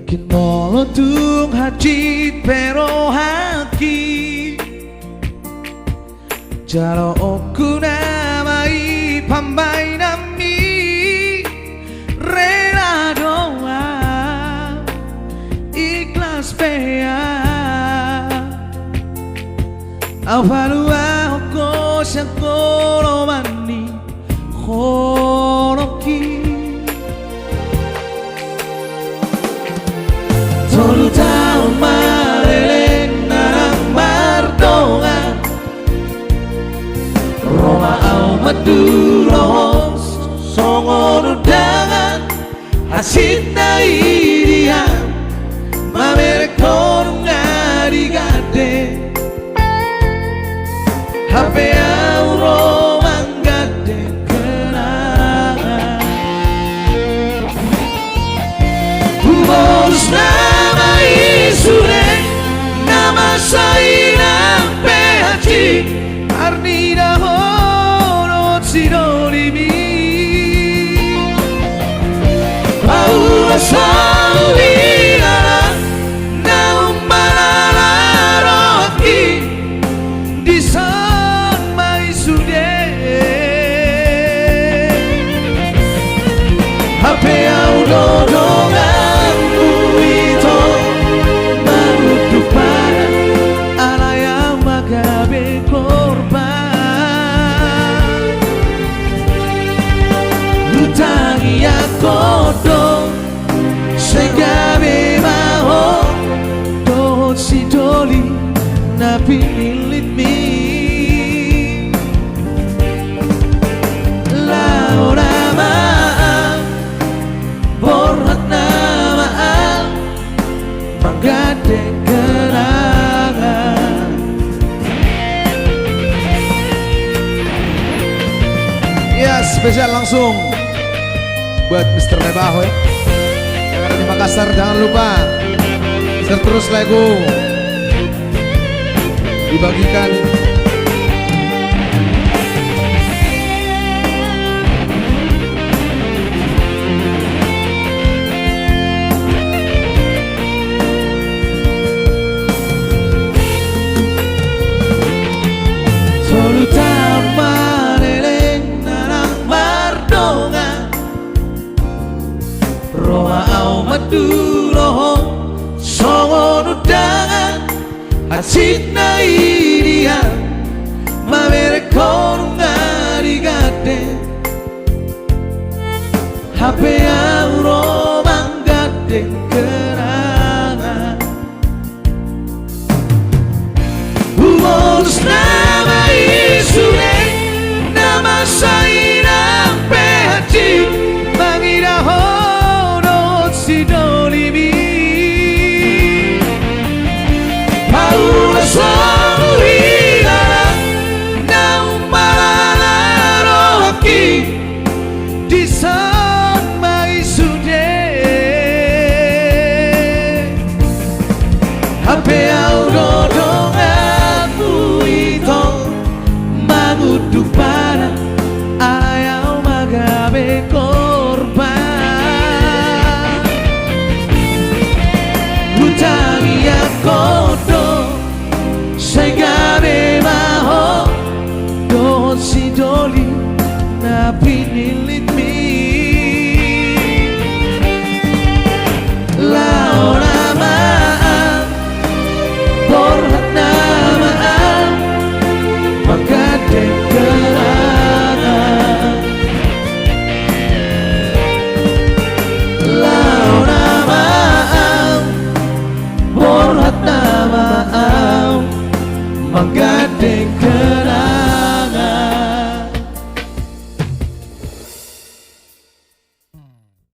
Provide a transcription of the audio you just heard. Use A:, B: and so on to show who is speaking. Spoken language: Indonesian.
A: Kinolotung hajit pero haki Jalo oku namai pambai nami Rela doa ikhlas pea Awalua oko syakolo mani Khoroki Tolu tahun mareleng narang mardonga Roma au maduro songon undangan Hasit na irian mamere konung ngadi gade Hape au romang gade kenangan Bonus nama isure nama sainang pehaci Arnida hono sidolimi Paula salirana naum malala roki di san mai sude Hape au dodongan itu manutu pada ala yang magabe korban Lutangi ya kodong segabe maho dohot si doli napi milit mi Laura maan borhat namaan menggadeng kenangan Ya spesial langsung buat Mr. Lebahoy yang ada di Makassar. Jangan lupa share terus lagu dibagikan. Tolu tamareleng narang mardonga Roma au maduro songon undangan Hasit na irian mamere konung ngadi gade Hape au romang gade kenangan Bonus nama isure nama sainang pehaci Mangida hono sidolimi Paula salirana naum malala roki di san mai sude Hape au dodongan itu mangudu pada ayau magabe korban Lutangi ya kodong segabe maho dohot si doli napi nilit mi